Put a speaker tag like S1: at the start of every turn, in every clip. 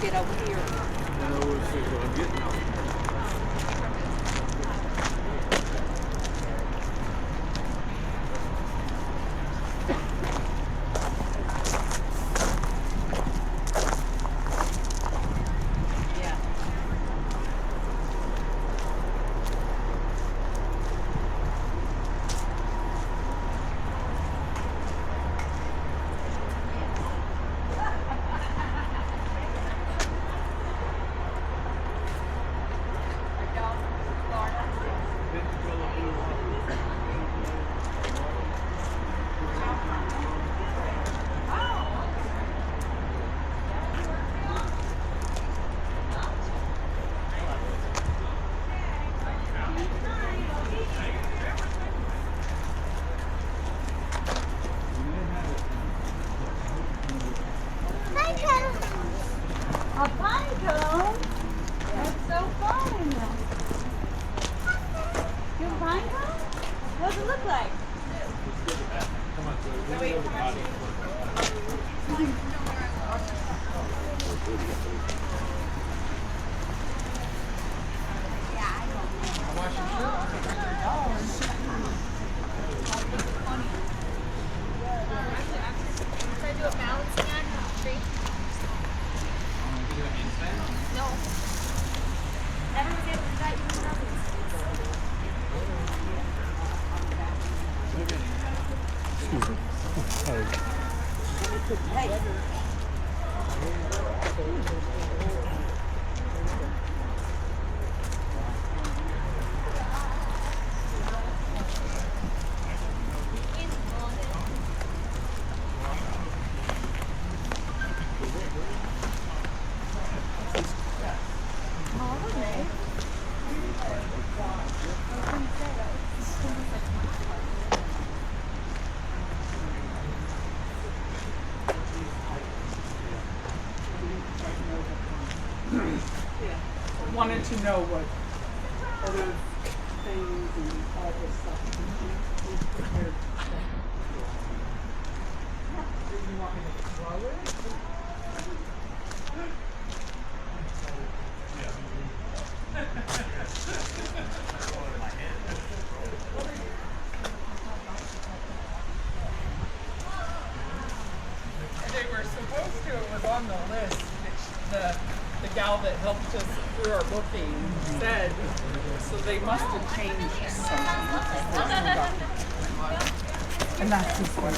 S1: get over here.
S2: No, we'll see what I'm getting on.
S1: A pine cone? That's so fun. You have a pine cone? What does it look like?
S3: Should I do a balancing act on the tree? No. Everyone's able to do that, even others.
S4: Wanted to know what other things and all this stuff he's prepared to say. Do you want me to throw it? They were supposed to, it was on the list, the gal that helped us through our booking said, so they must have changed something. And that's just what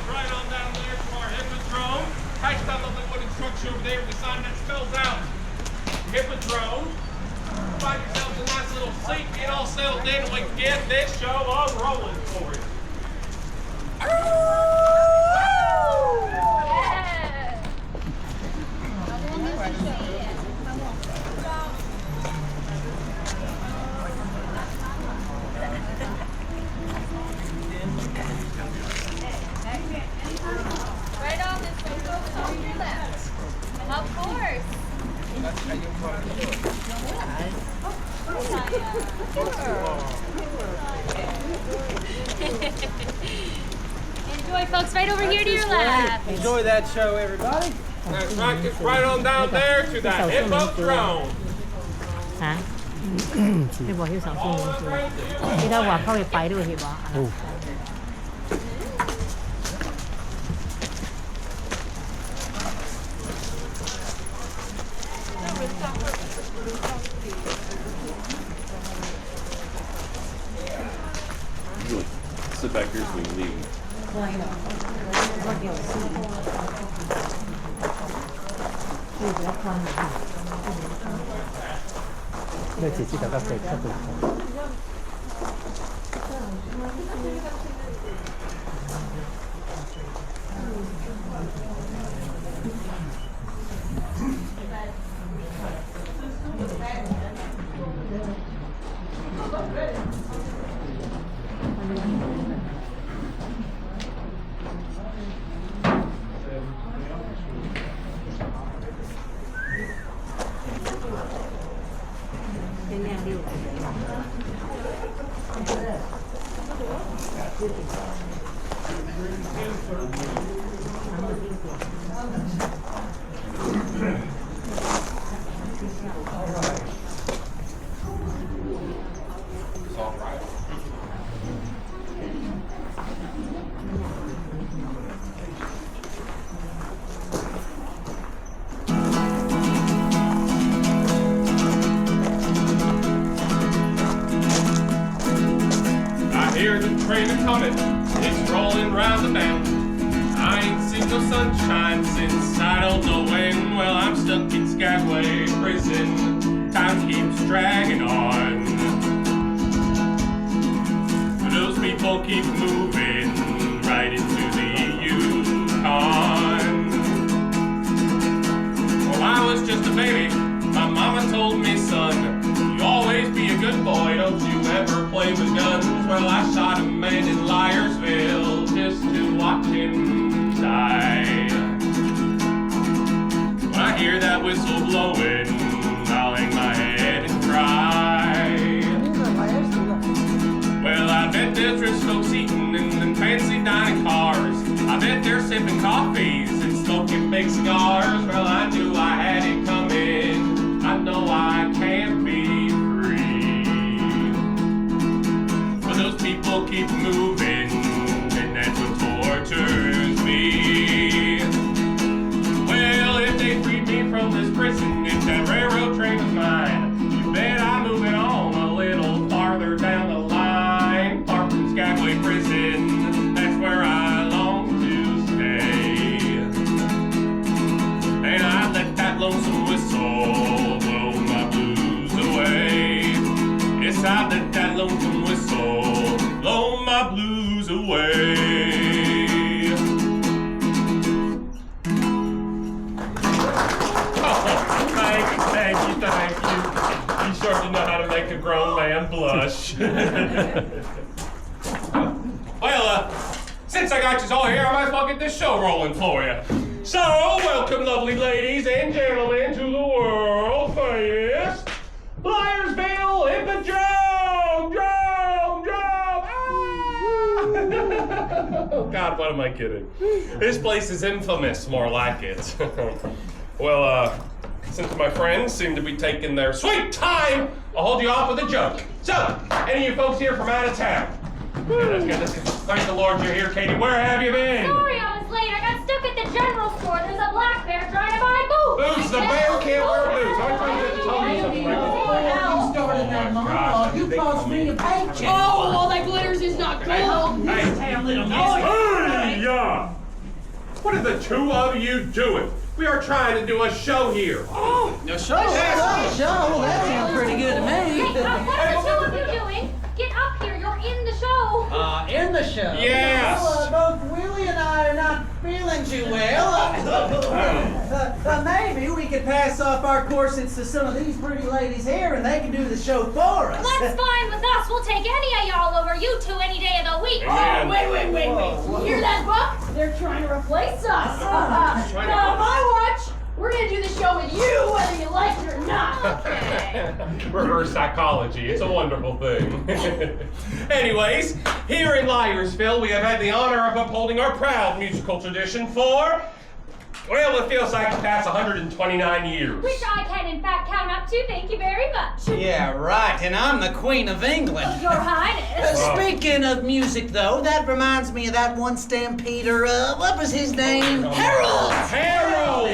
S2: Right on down there to our Hippodrome. Catch that lovely wooden structure over there with the sign that spells out Hippodrome. Find yourselves a nice little seat, get all settled in, and we can get this show all rolling for you.
S3: Enjoy, folks. Right over here to your left.
S5: Enjoy that show, everybody.
S2: That's right, just right on down there to that Hippodrome.
S6: 嚇？你話要首先點做？你睇話溝嘅擺都會協話。
S7: Sit back here so we can leave.
S5: Đây chỉ cả các cái các cái.
S2: Hear the train a-comin', it's rolling round the bend. I ain't seen no sunshine since I don't know when. Well, I'm stuck in Skagway prison, time keeps dragging on. Those people keep moving right into the Yukon. Well, I was just a baby, my mama told me, son, you always be a good boy, don't you ever play with guns. Well, I shot a man in Liarsville just to watch him die. When I hear that whistle blowing, I'll hang my head and cry. Well, I bet there's rich folks eating in fancy dining cars. I bet they're sipping coffees and smoking big cigars. Well, I knew I had it coming. I know I can't be free. But those people keep moving, and that's what tortures me. Well, if they freed me from this prison, if that railroad train was mine, you bet I'm moving on a little farther down the line. Far from Skagway prison, that's where I long to stay. And I let that lonesome whistle blow my blues away. Yes, I let that lonesome whistle blow my blues away. Oh, thank you. You sure do know how to make a grown man blush. Well, since I got you all here, I might as well get this show rolling for you. So, welcome, lovely ladies and gentlemen, to the world famous Liarsville Hippodrome! Drome! Oh, God, what am I kidding? This place is infamous, more like it. Well, since my friends seem to be taking their sweet time, I'll hold you off with a joke. So, any of you folks here from out of town? Yeah, that's good. Thank the Lord you're here, Katie. Where have you been?
S3: Sorry I was late. I got stuck at the general store. There's a black bear trying to buy boots.
S2: Boots? The bear can't wear boots. I'm trying to tell you something like that.
S5: You started that monologue. You cost me a paycheck.
S1: Oh, all that glitters is not gold.
S2: Hey, yeah. What are the two of you doing? We are trying to do a show here.
S5: Oh, a show? Yes. Show? That sounds pretty good to me.
S3: Hey, what are the two of you doing? Get up here. You're in the show.
S5: In the show?
S2: Yes.
S5: Well, both Willie and I are not feeling too well. Maybe we could pass off our corsets to some of these pretty ladies here and they can do the show for us.
S3: That's fine with us. We'll take any of y'all over you two any day of the week.
S2: Amen.
S1: Wait. You hear that, Buck? They're trying to replace us. Not on my watch. We're gonna do the show with you, whether you like it or not.
S3: Okay.
S2: Reverse psychology. It's a wonderful thing. Anyways, here in Liarsville, we have had the honor of upholding our proud musical tradition for, well, it feels like past 129 years.
S3: Which I can in fact count up to, thank you very much.
S5: Yeah, right, and I'm the Queen of England.
S3: Your Highness.
S5: Speaking of music, though, that reminds me of that one stampeder, what was his name? Harold!
S2: Harold!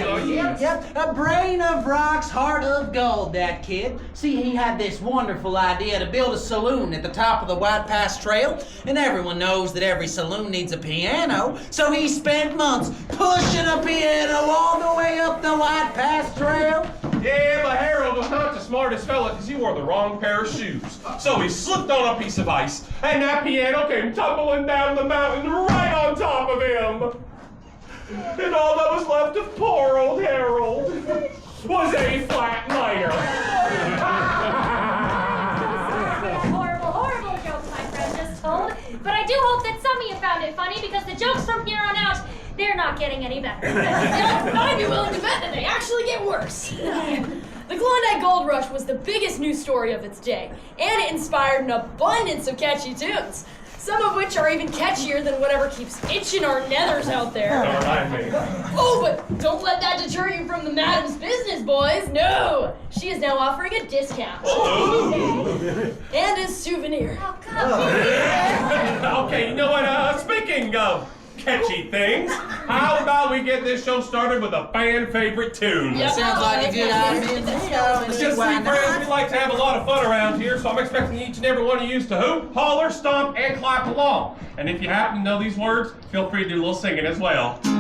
S5: Yep, a brain of rocks, heart of gold, that kid. See, he had this wonderful idea to build a saloon at the top of the White Pass Trail, and everyone knows that every saloon needs a piano, so he spent months pushing a piano all the way up the White Pass Trail.
S2: Yeah, but Harold was not the smartest fella because he wore the wrong pair of shoes. So he slipped on a piece of ice, and that piano came tumbling down the mountain right on top of him. And all that was left of poor old Harold was a flat minor.
S3: Horrible joke my friend just told. But I do hope that some of you found it funny because the jokes from here on out, they're not getting any better.
S1: I'd be willing to bet that they actually get worse. The Klondike Gold Rush was the biggest news story of its day, and it inspired an abundance of catchy tunes. Some of which are even catchier than whatever keeps itching our nethers out there.
S2: All right, man.
S1: Oh, but don't let that deter you from the madam's business, boys. No, she is now offering a discount. And a souvenir.
S3: Oh, come on.
S2: Okay, you know what? Speaking of catchy things, how about we get this show started with a fan favorite tune?
S1: Yep.
S5: Sounds like a good idea.
S2: Just see, friends, we like to have a lot of fun around here, so I'm expecting each and every one of you to hoop, holler, stomp, and clap along. And if you happen to know these words, feel free to do a little singing as well.
S3: She'll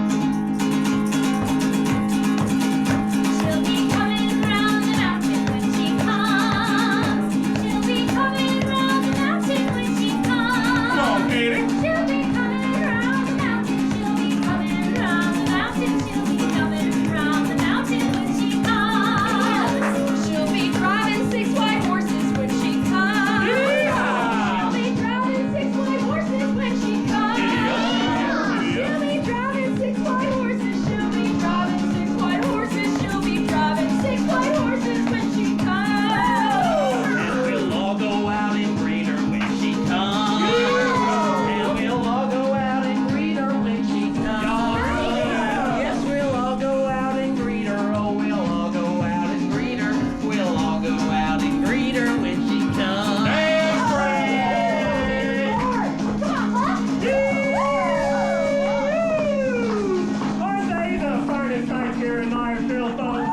S3: be coming round the mountain when she comes. She'll be coming round the mountain when she comes.
S2: Come on, Kitty.
S3: She'll be coming round the mountain. She'll be coming round the mountain. She'll be coming round the mountain when she comes.
S1: She'll be driving 6 white horses when she comes.
S3: She'll be driving 6 white horses when she comes.
S1: She'll be driving 6 white horses. She'll be driving 6 white horses. She'll be driving 6 white horses when she comes.
S5: We'll all go out and greet her when she comes. And we'll all go out and greet her when she comes. Yes, we'll all go out and greet her. Oh, we'll all go out and greet her. We'll all go out and greet her when she comes.
S2: Aren't they the finest sights here in Liarsville, folks?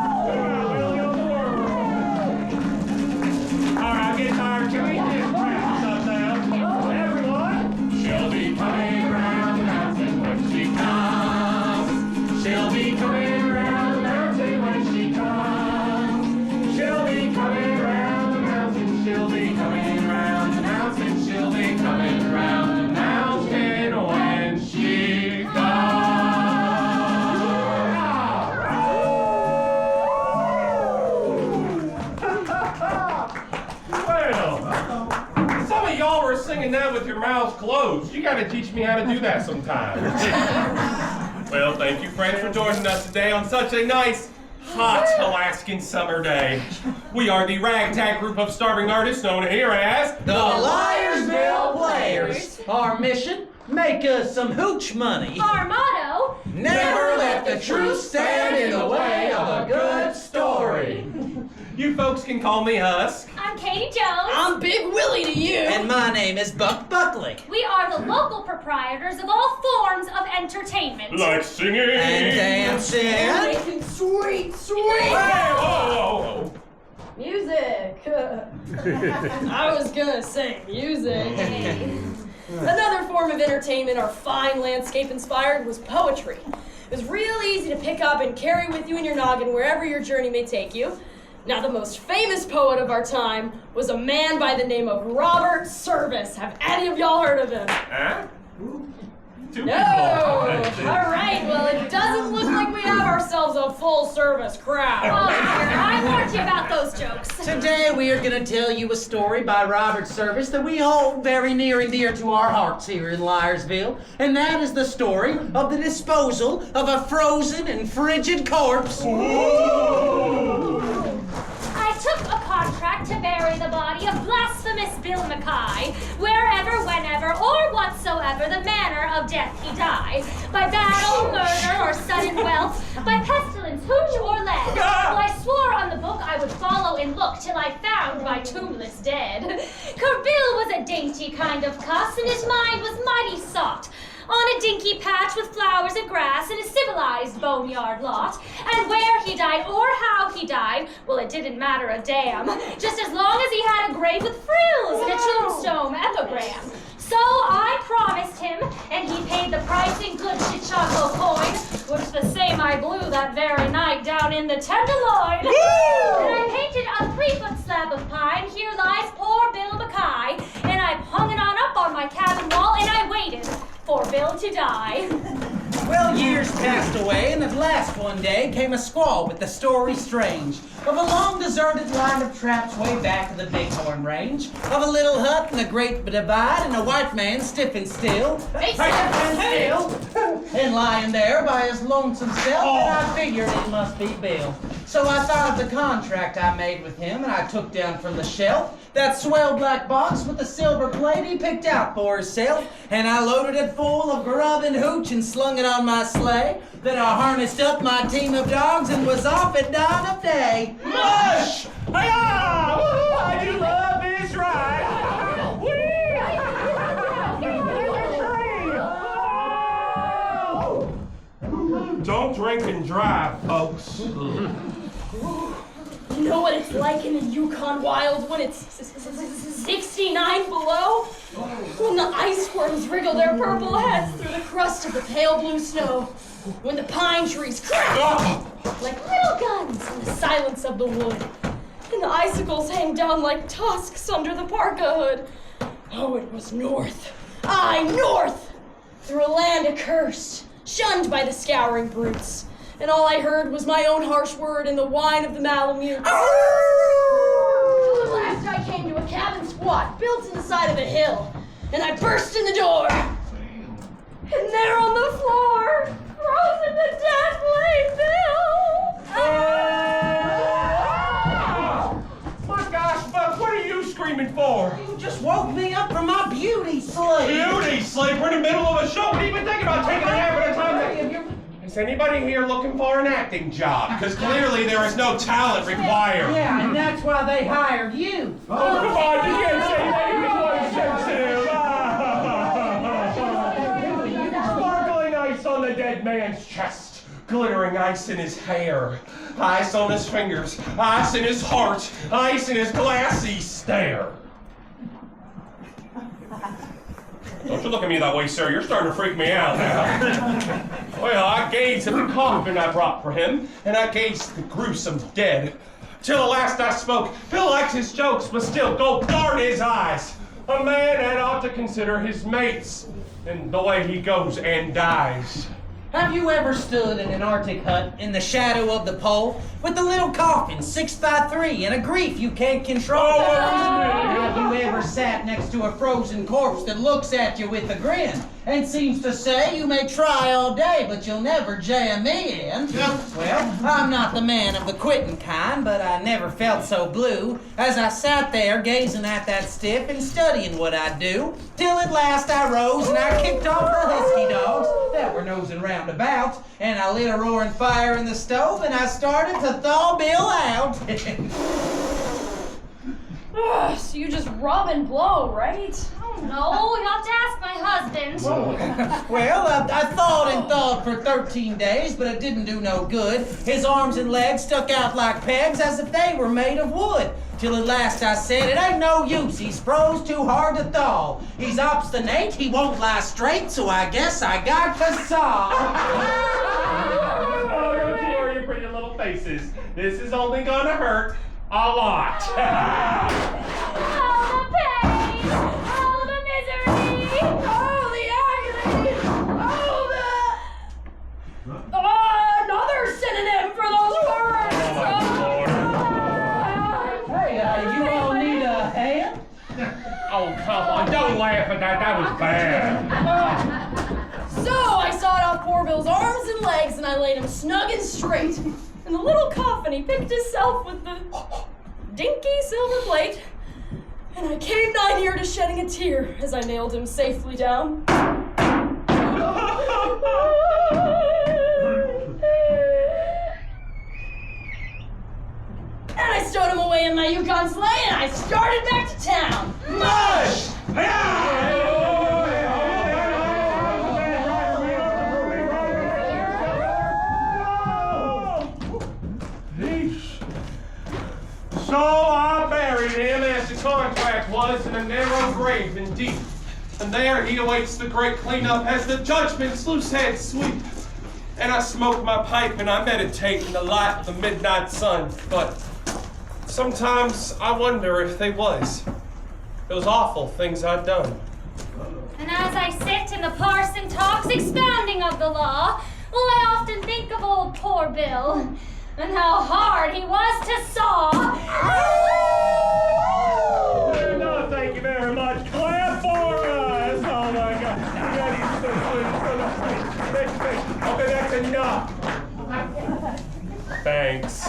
S2: All right, I'm getting tired. Can we just wrap this up now? Everyone, she'll be coming round the mountain when she comes. She'll be coming round the mountain when she comes. She'll be coming round the mountain. She'll be coming round the mountain. She'll be coming round the mountain when she Well, some of y'all were singing that with your mouths closed. You gotta teach me how to do that sometime. Well, thank you, friends, for joining us today on such a nice, hot Alaskan summer day. We are the ragtag group of starving artists known here as
S5: The Liarsville Players. Our mission, make us some hooch money.
S3: Our motto,
S5: Never let the truth stand in the way of a good story.
S2: You folks can call me Husk.
S3: I'm Katie Jones.
S1: I'm Big Willie to you.
S5: And my name is Buck Buckley.
S3: We are the local proprietors of all forms of entertainment.
S2: Like singing.
S5: And dancing.
S1: Making sweet.
S2: Whoa.
S1: Music. I was gonna say music. Another form of entertainment our fine landscape inspired was poetry. It was real easy to pick up and carry with you in your noggin wherever your journey may take you. Now, the most famous poet of our time was a man by the name of Robert Service. Have any of y'all heard of him?
S2: Huh? Two
S1: No!
S2: people.
S1: Alright, well, it doesn't look like we have ourselves a full-service crowd.
S3: Oh, dear, I warned you about those jokes.
S5: Today we are going to tell you a story by Robert Service that we hold very near and dear to our hearts here in Liarsville, and that is the story of the disposal of a frozen and frigid corpse.
S3: I took a contract to bury the body of blasphemous Bill Mackay, wherever, whenever, or whatsoever the manner of death he die, by battle, murder, or sudden wealth, by pestilence, hooch, or lead. Well, I swore on the book I would follow and look till I found my tombless dead. For Bill was a dainty kind of cuss, and his mind was mighty soft. On a dinky patch with flowers and grass in a civilized boneyard lot. And where he died or how he died, well, it didn't matter a damn. Just as long as he had a grave with frills and a tombstone epigram. So I promised him, and he paid the price in good Chichaco coin, which the same I blew that very night down in the Tenderloin. And I painted a 3-foot slab of pine, here lies poor Bill Mackay, and I hung it up on my cabin wall, and I waited for Bill to die.
S5: Well, years passed away, and at last one day came a squaw with the story strange of a long deserted line of traps way back of the Bighorn Range, of a little hut in the Great Divide, and a white man stiff and still, and lying there by his lonesome self, and I figured it must be Bill. So I thought of the contract I made with him, and I took down from the shelf that swell black box with the silver plate he picked out for himself, and I loaded it full of grub and hooch and slung it on my sleigh. Then I harnessed up my team of dogs and was off at dawn of day.
S2: Mush! Hi-ya! Woo-hoo! I do love this ride! Don't drink and drive, folks.
S1: You know what it's like in the Yukon wild when it's 69 below? When the ice worms wriggle their purple heads through the crust of the pale blue snow. When the pine trees crack like little guns in the silence of the wood. And the icicles hang down like tusks under the parka hood. Oh, it was north. Aye, north! Through a land accursed, shunned by the scouring brutes. And all I heard was my own harsh word and the whine of the Malamutes. Till at last I came to a cabin squat built in the side of a hill, and I burst in the door. And there on the floor, frozen to death, lay Bill.
S2: My gosh, Buck, what are you screaming for?
S5: You just woke me up from my beauty sleep.
S2: Beauty sleep. We're in the middle of a show. What are you even thinking about taking a nap at a time? Is anybody here looking for an acting job? Because clearly there is no talent required.
S5: Yeah, and that's why they hired you.
S2: Oh, come on, you can't say that. You're sensitive. Sparkling ice on the dead man's chest. Glittering ice in his hair. Ice on his fingers. Ice in his heart. Ice in his glassy stare. Don't you look at me that way, sir. You're starting to freak me out now. Well, I gazed at the coffin I brought for him, and I gazed at the gruesome dead. Till at last I spoke. Bill likes his jokes, but still, go darn his eyes. A man that ought to consider his mates, and the way he goes and dies.
S5: Have you ever stood in an Arctic hut in the shadow of the pole with a little coffin 6x3 and a grief you can't control? Have you ever sat next to a frozen corpse that looks at you with a grin and seems to say you may try all day but you'll never jam me in? Well, I'm not the man of the quitting kind, but I never felt so blue as I sat there gazing at that stiff and studying what I'd do, till at last I rose and I kicked off the husky dogs that were nosing round about, and I lit a roaring fire in the stove and I started to thaw Bill out.
S1: So you just rub and blow, right?
S3: Oh, no, you'll have to ask my husband.
S5: Well, I thawed and thawed for 13 days, but it didn't do no good. His arms and legs stuck out like pegs as if they were made of wood. Till at last I said, it ain't no use, he's froze too hard to thaw. He's obstinate, he won't lie straight, so I guess I got to saw.
S2: Oh, don't you worry, your pretty little faces. This is only gonna hurt a lot.
S3: Oh, the pain! Oh, the misery!
S1: Oh, the agony! Oh,
S2: Oh, come on, don't laugh at that. That was bad.
S1: So I sawed off poor Bill's arms and legs, and I laid him snug and straight in the little coffin. He picked himself with the dinky silver plate, and I came nigh near to shedding a tear as I nailed him safely down. And I stowed him away in my Yukon sleigh, and I started back to town.
S2: Mush! So I buried him as the contract was in a narrow grave and deep. And there he awaits the great cleanup as the judgment's loose head sweep. And I smoke my pipe and I meditate in the light of the midnight sun. But sometimes I wonder if they was those awful things I'd done.
S3: And as I sit and the parson talks expounding of the law, well, I often think of old poor Bill and how hard he was to saw.
S2: No, thank you very much. Clap for us. Oh my God. That is so sweet. Okay, that's enough. Thanks.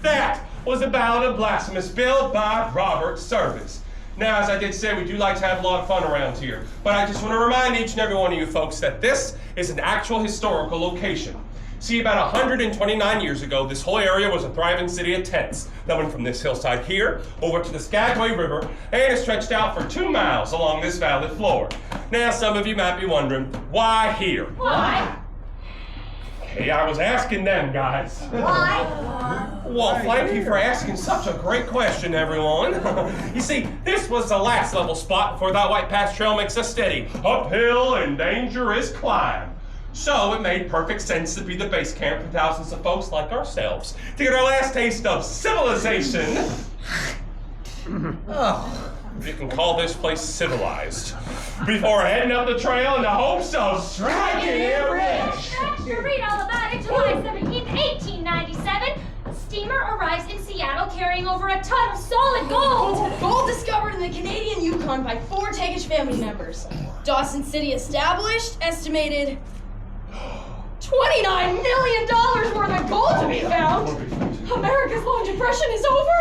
S2: That was about a blasphemous bill by Robert Service. Now, as I did say, we do like to have a lot of fun around here, but I just want to remind each and every one of you folks that this is an actual historical location. See, about 129 years ago, this whole area was a thriving city of tents that went from this hillside here over to the Skagway River and it stretched out for 2 miles along this valley floor. Now, some of you might be wondering, why here?
S3: Why?
S2: Hey, I was asking them, guys.
S3: Why?
S2: Well, thank you for asking such a great question, everyone. You see, this was the last level spot before that White Pass Trail makes a steady, uphill and dangerous climb. So it made perfect sense to be the base camp for thousands of folks like ourselves to get our last taste of civilization.
S5: Oh.
S2: If you can call this place civilized. Before heading up the trail in the hopes of striking it rich.
S3: To read all about it, July 17th, 1897, a steamer arrives in Seattle carrying over a ton of solid gold.
S1: Gold discovered in the Canadian Yukon by 4 Tagish family members. Dawson City established, estimated $29 million worth of gold to be found. America's long depression is over.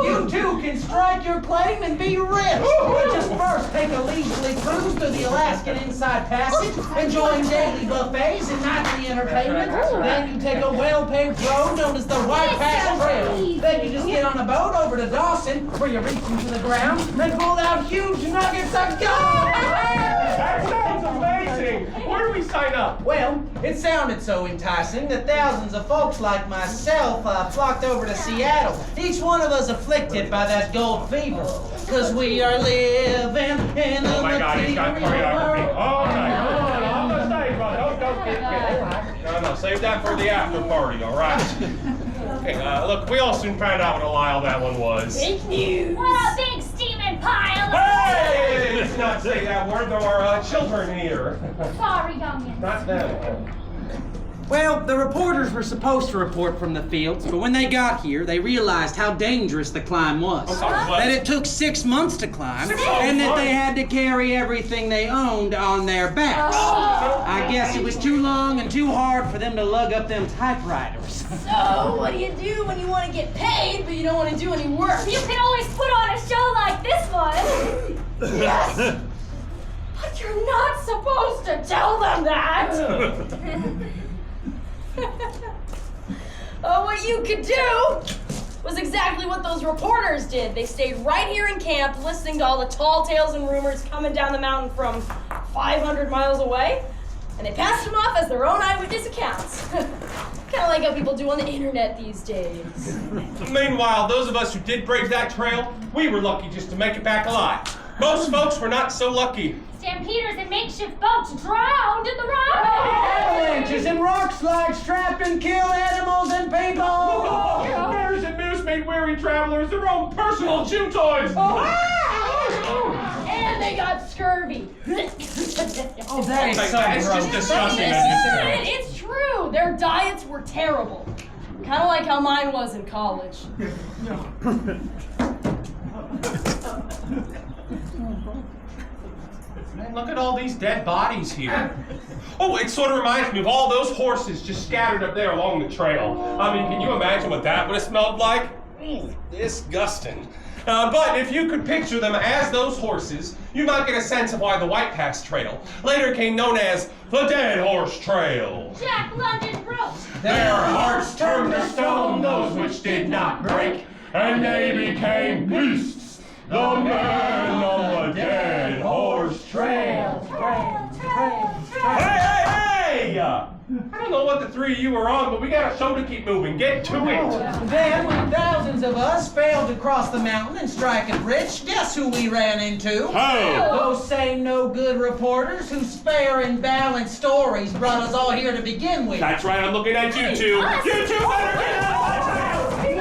S5: You too can strike your claim and be rich. But just first take a leisurely cruise through the Alaskan Inside Passage, enjoying daily buffets and nightly entertainment. Then you take a well-paved road known as the White Pass Trail. Then you just get on a boat over to Dawson, where you reach into the ground and pull out huge nuggets of gold.
S2: That sounds amazing. Where do we sign up?
S5: Well, it sounded so enticing that thousands of folks like myself flocked over to Seattle, each one of us afflicted by that gold fever. Cause we are living in a
S2: Oh my God, he's got choreography.
S5: world.
S2: All right, hold on the stage, bud. Don't get No, save that for the after party, all right? Okay, look, we all soon found out what a lie that one was.
S1: Fake news.
S3: What a big steaming pile of
S2: Hey! Let's not say that word. There are children here.
S3: Sorry, youngin.
S2: Not them.
S5: Well, the reporters were supposed to report from the fields, but when they got here, they realized how dangerous the climb was. That it took 6 months to climb, and that they had to carry everything they owned on their backs. I guess it was too long and too hard for them to lug up them typewriters.
S1: So, what do you do when you want to get paid, but you don't want to do any work?
S3: You can always put on a show like this one.
S1: Yes! But you're not supposed to tell them that! What you could do was exactly what those reporters did. They stayed right here in camp, listening to all the tall tales and rumors coming down the mountain from 500 miles away, and they passed them off as their own eyewitness accounts. Kind of like how people do on the internet these days.
S2: Meanwhile, those of us who did brave that trail, we were lucky just to make it back alive. Most folks were not so lucky.
S3: Stampeders and makeshift boats drowned in the rapids.
S5: Avalanches and rock slides trapped and kill animals and people.
S2: Bears and moose made weary travelers their own personal chew toys.
S1: And they got scurvy.
S5: Oh, that is so
S2: It's
S5: gross.
S2: just disgusting.
S1: It's true. Their diets were terrible. Kind of like how mine was in college.
S2: Man, look at all these dead bodies here. Oh, it sort of reminds me of all those horses just scattered up there along the trail. I mean, can you imagine what that would have smelled like? Disgusting. But if you could picture them as those horses, you might get a sense of why the White Pass Trail later became known as the Dead Horse Trail.
S3: Jack London wrote,
S2: Their hearts turned to stone, those which did not break, and they became beasts, the men of the Dead Horse Trail. Hey, hey, hey! I don't know what the three of you are on, but we got a show to keep moving. Get to it.
S5: Then, when thousands of us failed to cross the mountain and strike it rich, guess who we ran into?
S2: Who?
S5: Those same no-good reporters whose fair and balanced stories brought us all here to begin with.
S2: That's right, I'm looking at you two. You two better get out of the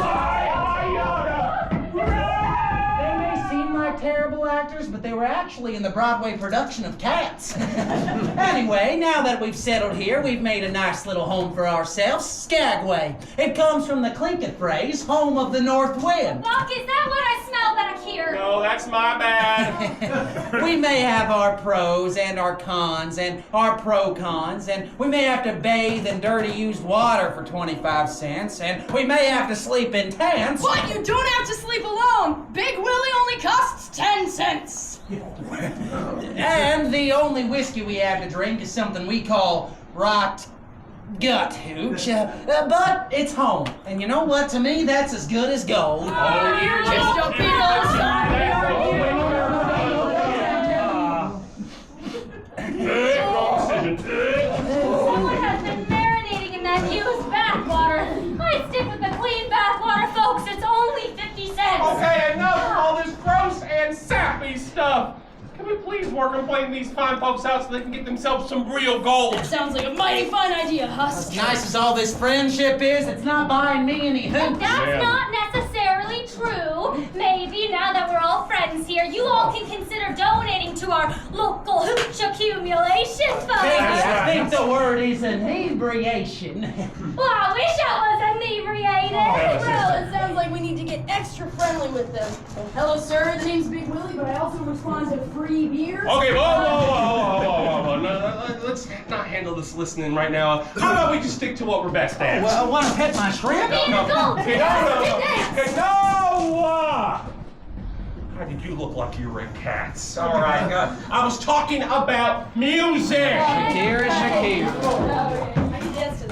S5: They may seem like terrible actors, but they were actually in the Broadway production of Cats. Anyway, now that we've settled here, we've made a nice little home for ourselves, Skagway. It comes from the Klondike phrase, home of the north wind.
S3: Doc, is that what I smell back here?
S2: No, that's my bad.
S5: We may have our pros and our cons and our pro-cons, and we may have to bathe in dirty used water for 25 cents, and we may have to sleep in tents.
S1: But you don't have to sleep alone. Big Willie only costs 10 cents.
S5: And the only whiskey we have to drink is something we call rot gut hooch. But it's home. And you know what? To me, that's as good as gold.
S1: Oh, you're just a big old sorry.
S2: Wrong decision.
S3: Someone has been marinating in that used bathwater. I stick with the clean bathwater, folks. It's only 50 cents.
S2: Okay, enough of all this gross and sappy stuff. Can we please work on playing these fine folks out so they can get themselves some real gold?
S1: That sounds like a mighty fine idea, Husk.
S5: As nice as all this friendship is, it's not buying me any hooch.
S3: That's not necessarily true. Maybe now that we're all friends here, you all can consider donating to our local hooch accumulation fund.
S5: I think the word is inebriation.
S3: Well, I wish I was inebriated.
S1: Well, it sounds like we need to get extra friendly with them. Hello, sir. The name's Big Willie, but I also respond to free beer.
S2: Okay, whoa. No, let's not handle this listening right now. How about we just stick to what we're best at?
S5: Well, I want to pet my shrimp.
S3: Go.
S2: Okay, no! How did you look like you were in Cats? All right, I was talking about music.
S5: Shakira.
S1: I can dance to